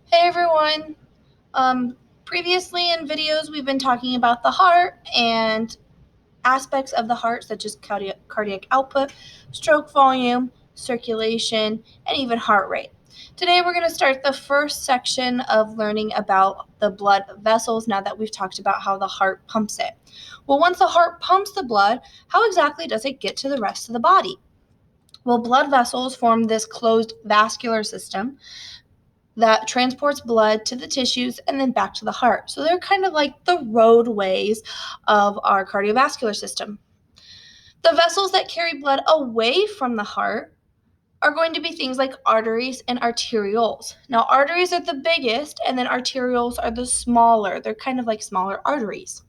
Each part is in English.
Hey everyone. Previously in videos, we've been talking about the heart and aspects of the heart, such as cardiac output, stroke volume, circulation, and even heart rate. Today, we're going to start the first section of learning about the blood vessels now that we've talked about how the heart pumps it. Well, once the heart pumps the blood, how exactly does it get to the rest of the body? Well, blood vessels form this closed vascular system that transports blood to the tissues and then back to the heart. So they're kind of like the roadways of our cardiovascular system. The vessels that carry blood away from the heart are going to be things like arteries and arterioles. Now, arteries are the biggest, and then arterioles are the smaller. They're kind of like smaller arteries.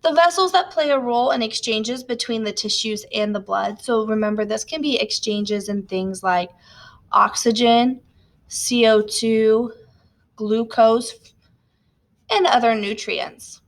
The vessels that play a role in exchanges between the tissues and the blood. So remember, this can be exchanges in things like oxygen, CO2, glucose, and other nutrients.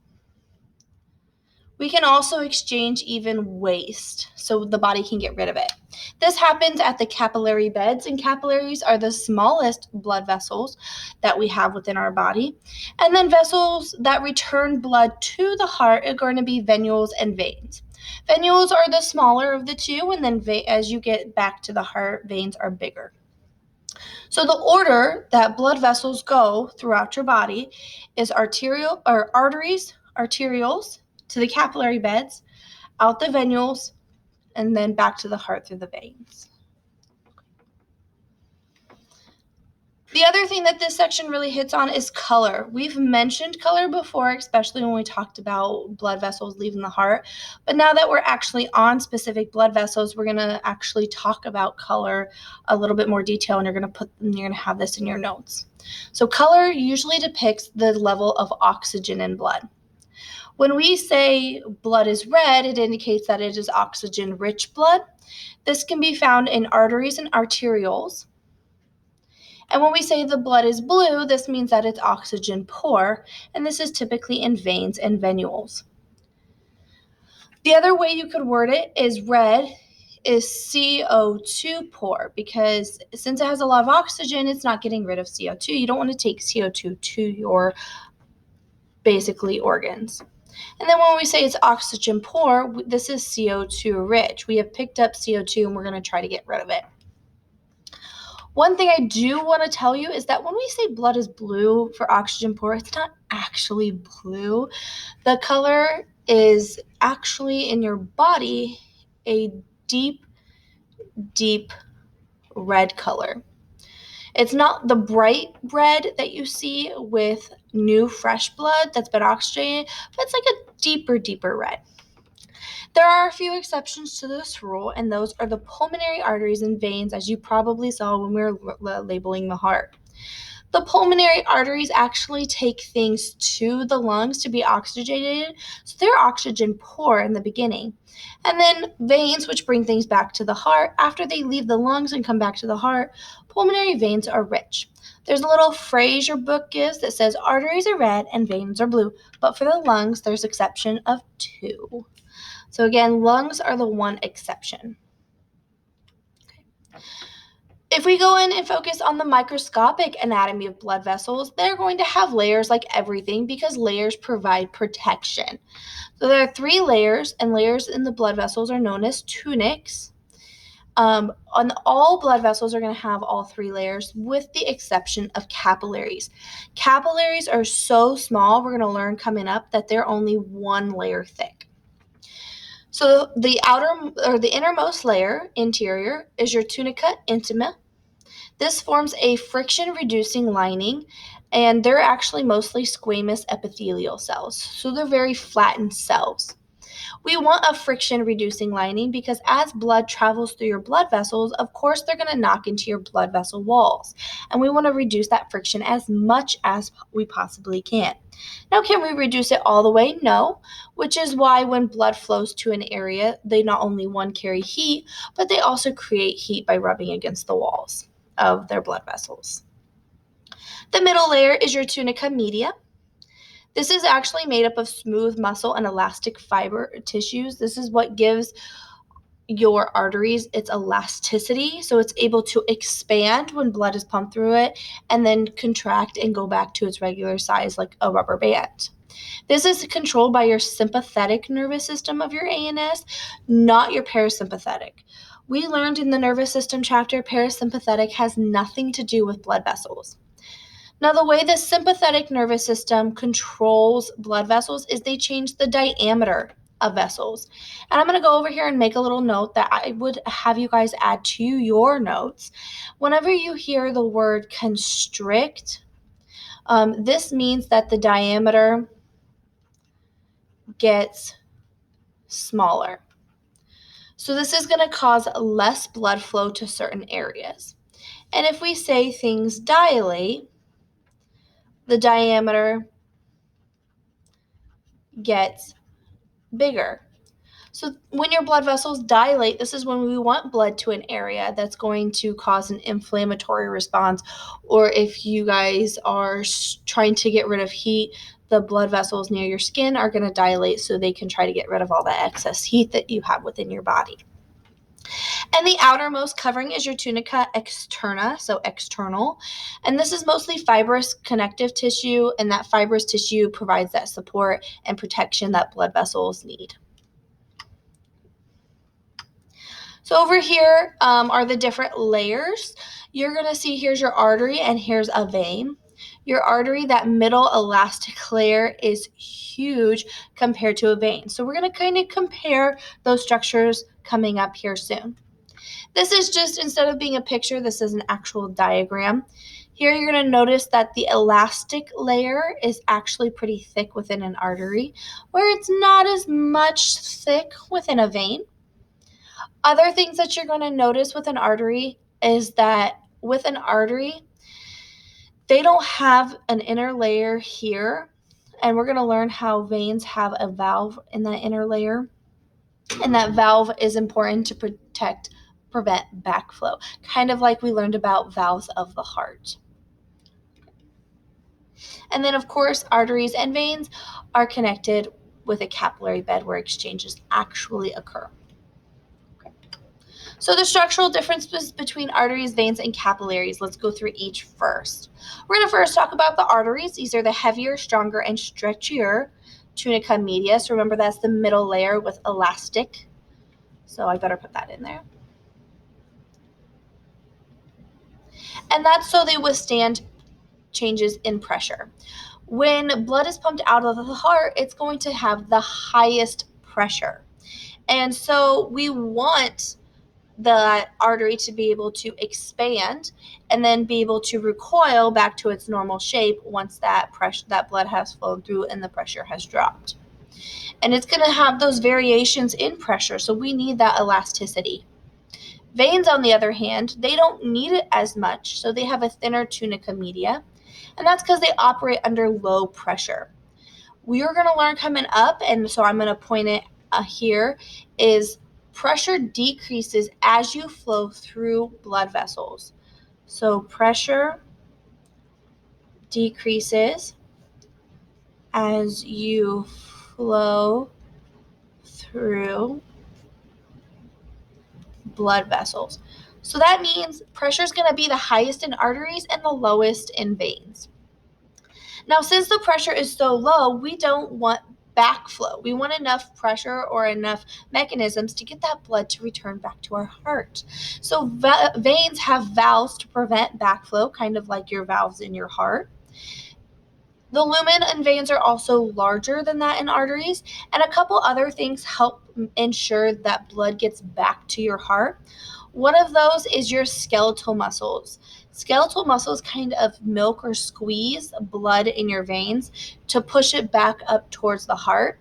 We can also exchange even waste so the body can get rid of it. This happens at the capillary beds, and capillaries are the smallest blood vessels that we have within our body. And then vessels that return blood to the heart are going to be venules and veins. Venules are the smaller of the two, and then as you get back to the heart, veins are bigger. So the order that blood vessels go throughout your body is arteries, arterioles to the capillary beds, out the venules, and then back to the heart through the veins. The other thing that this section really hits on is color. We've mentioned color before, especially when we talked about blood vessels leaving the heart. But now that we're actually on specific blood vessels, we're going to actually talk about color a little bit more detail, and you're going to have this in your notes. So color usually depicts the level of oxygen in blood. When we say blood is red, it indicates that it is oxygen-rich blood. This can be found in arteries and arterioles. And when we say the blood is blue, this means that it's oxygen poor, and this is typically in veins and venules. The other way you could word it is red is CO2 poor, because since it has a lot of oxygen, it's not getting rid of CO2. You don't want to take CO2 to your basically organs. And then when we say it's oxygen poor, this is CO2 rich. We have picked up CO2 and we're going to try to get rid of it. One thing I do want to tell you is that when we say blood is blue for oxygen poor, it's not actually blue. The color is actually in your body a deep, deep red color. It's not the bright red that you see with new, fresh blood that's been oxygenated, but it's like a deeper, deeper red. There are a few exceptions to this rule, and those are the pulmonary arteries and veins, as you probably saw when we were labeling the heart. The pulmonary arteries actually take things to the lungs to be oxygenated, so they're oxygen poor in the beginning. And then veins, which bring things back to the heart, after they leave the lungs and come back to the heart, pulmonary veins are rich. There's a little phrase your book gives that says arteries are red and veins are blue, but for the lungs, there's exception of 2. So again, lungs are the one exception. Okay. If we go in and focus on the microscopic anatomy of blood vessels, they're going to have layers like everything because layers provide protection. So there are 3 layers, and layers in the blood vessels are known as tunics. On all blood vessels are going to have all 3 layers with the exception of capillaries. Capillaries are so small, we're going to learn coming up that they're only 1 layer thick. So the innermost layer, interior, is your tunica intima. This forms a friction-reducing lining, and they're actually mostly squamous epithelial cells. So they're very flattened cells. We want a friction-reducing lining because as blood travels through your blood vessels, of course, they're going to knock into your blood vessel walls. And we want to reduce that friction as much as we possibly can. Now, can we reduce it all the way? No, which is why when blood flows to an area, they not only carry heat, but they also create heat by rubbing against the walls of their blood vessels. The middle layer is your tunica media. This is actually made up of smooth muscle and elastic fiber tissues. This is what gives your arteries, its elasticity, so it's able to expand when blood is pumped through it and then contract and go back to its regular size like a rubber band. This is controlled by your sympathetic nervous system of your ANS, not your parasympathetic. We learned in the nervous system chapter, parasympathetic has nothing to do with blood vessels. Now, the way the sympathetic nervous system controls blood vessels is they change the diameter of vessels. And I'm going to go over here and make a little note that I would have you guys add to your notes. Whenever you hear the word constrict, this means that the diameter gets smaller. So this is going to cause less blood flow to certain areas. And if we say things dilate, the diameter gets bigger. So when your blood vessels dilate, this is when we want blood to an area that's going to cause an inflammatory response. Or if you guys are trying to get rid of heat, the blood vessels near your skin are going to dilate so they can try to get rid of all the excess heat that you have within your body. And the outermost covering is your tunica externa, so external. And this is mostly fibrous connective tissue, and that fibrous tissue provides that support and protection that blood vessels need. So over here are the different layers. You're going to see here's your artery and here's a vein. Your artery, that middle elastic layer, is huge compared to a vein. So we're going to kind of compare those structures coming up here soon. This is just, instead of being a picture, this is an actual diagram. Here you're going to notice that the elastic layer is actually pretty thick within an artery, where it's not as much thick within a vein. Other things that you're going to notice with an artery is that with an artery, they don't have an inner layer here, and we're going to learn how veins have a valve in that inner layer, and that valve is important to prevent backflow, kind of like we learned about valves of the heart. And then, of course, arteries and veins are connected with a capillary bed where exchanges actually occur. So the structural differences between arteries, veins, and capillaries, let's go through each first. We're going to first talk about the arteries. These are the heavier, stronger, and stretchier tunica media. So remember, that's the middle layer with elastic. So I better put that in there. And that's so they withstand changes in pressure. When blood is pumped out of the heart, it's going to have the highest pressure. And so we want the artery to be able to expand and then be able to recoil back to its normal shape once that blood has flowed through and the pressure has dropped. And it's going to have those variations in pressure, so we need that elasticity. Veins, on the other hand, they don't need it as much, so they have a thinner tunica media, and that's because they operate under low pressure. We are going to learn coming up, and so I'm going to point it here, is pressure decreases as you flow through blood vessels. So pressure decreases as you flow through blood vessels. So that means pressure is going to be the highest in arteries and the lowest in veins. Now, since the pressure is so low, we don't want backflow. We want enough pressure or enough mechanisms to get that blood to return back to our heart. So veins have valves to prevent backflow, kind of like your valves in your heart. The lumen in veins are also larger than that in arteries, and a couple other things help ensure that blood gets back to your heart. One of those is your skeletal muscles. Skeletal muscles kind of milk or squeeze blood in your veins to push it back up towards the heart.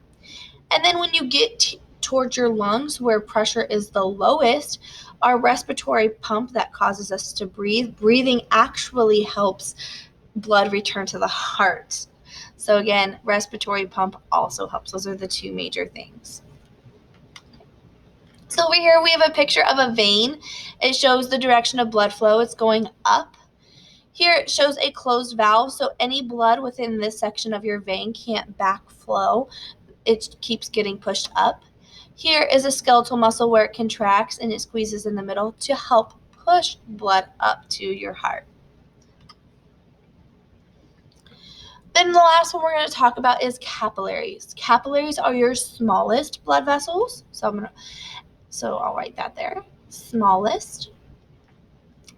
And then when you get towards your lungs, where pressure is the lowest, our respiratory pump that causes us to breathe, breathing actually helps blood return to the heart. So again, respiratory pump also helps. Those are the two major things. So over here we have a picture of a vein. It shows the direction of blood flow. It's going up. Here it shows a closed valve, so any blood within this section of your vein can't backflow. It keeps getting pushed up. Here is a skeletal muscle where it contracts and it squeezes in the middle to help push blood up to your heart. Then the last one we're going to talk about is capillaries. Capillaries are your smallest blood vessels. So I'll write that there. Smallest.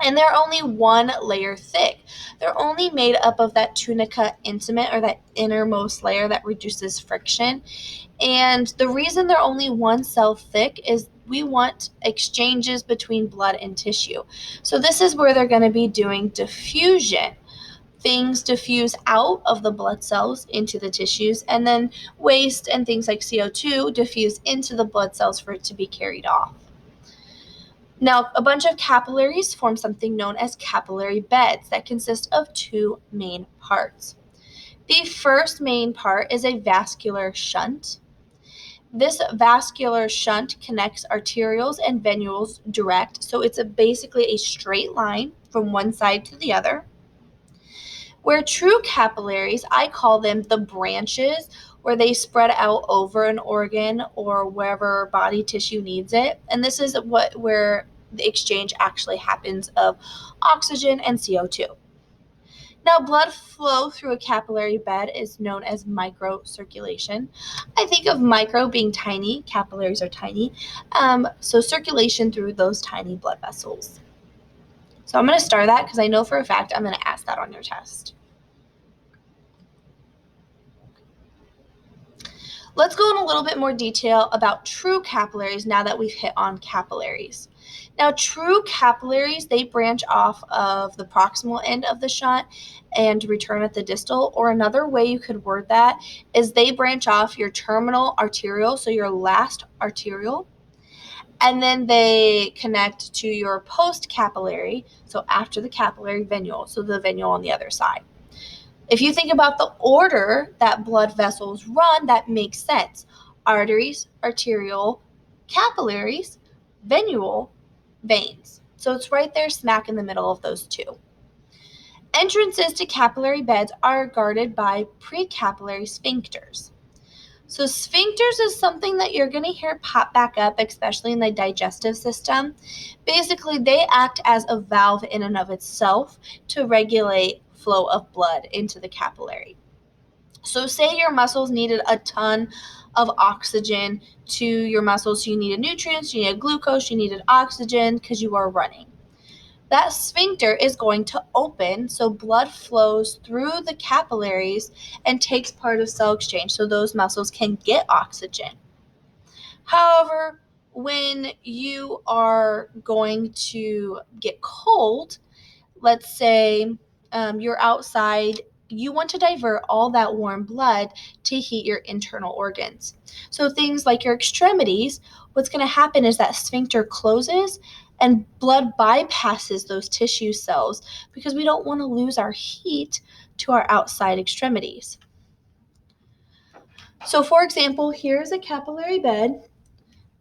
And they're only one layer thick. They're only made up of that tunica intima, or that innermost layer that reduces friction. And the reason they're only one cell thick is we want exchanges between blood and tissue. So this is where they're going to be doing diffusion. Things diffuse out of the blood cells into the tissues, and then waste and things like CO2 diffuse into the blood cells for it to be carried off. Now, a bunch of capillaries form something known as capillary beds that consist of two main parts. The first main part is a vascular shunt. This vascular shunt connects arterioles and venules direct, so it's basically a straight line from one side to the other. Where true capillaries, I call them the branches, where they spread out over an organ or wherever body tissue needs it. And this is where the exchange actually happens of oxygen and CO2. Now, blood flow through a capillary bed is known as microcirculation. I think of micro being tiny, capillaries are tiny, so circulation through those tiny blood vessels. So I'm going to star that because I know for a fact I'm going to ask that on your test. Let's go in a little bit more detail about true capillaries now that we've hit on capillaries. Now, true capillaries, they branch off of the proximal end of the shunt and return at the distal, or another way you could word that is they branch off your terminal arteriole, so your last arteriole, and then they connect to your post-capillary, so after the capillary venule, so the venule on the other side. If you think about the order that blood vessels run, that makes sense. Arteries, arteriole, capillaries, venule, veins. So it's right there smack in the middle of those two. Entrances to capillary beds are guarded by precapillary sphincters. So sphincters is something that you're going to hear pop back up, especially in the digestive system. Basically, they act as a valve in and of itself to regulate flow of blood into the capillary. So say your muscles needed a ton of oxygen to your muscles. You needed nutrients, you needed glucose, you needed oxygen because you are running. That sphincter is going to open so blood flows through the capillaries and takes part of cell exchange so those muscles can get oxygen. However, when you are going to get cold, let's say you're outside, you want to divert all that warm blood to heat your internal organs. So things like your extremities, what's going to happen is that sphincter closes and blood bypasses those tissue cells because we don't want to lose our heat to our outside extremities. So for example, here's a capillary bed.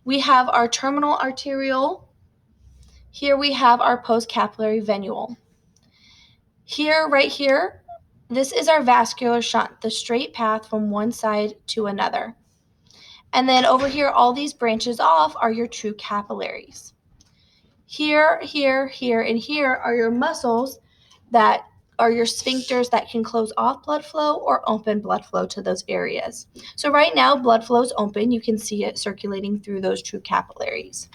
We have our terminal arteriole. Here we have our postcapillary venule. Here, right here, this is our vascular shunt, the straight path from one side to another. And then over here, all these branches off are your true capillaries. Here, here, here, and here are your muscles that are your sphincters that can close off blood flow or open blood flow to those areas. So right now, blood flow is open. You can see it circulating through those true capillaries.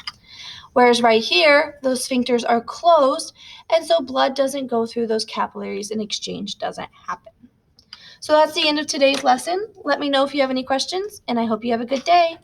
Whereas right here, those sphincters are closed, and so blood doesn't go through those capillaries and exchange doesn't happen. So that's the end of today's lesson. Let me know if you have any questions, and I hope you have a good day.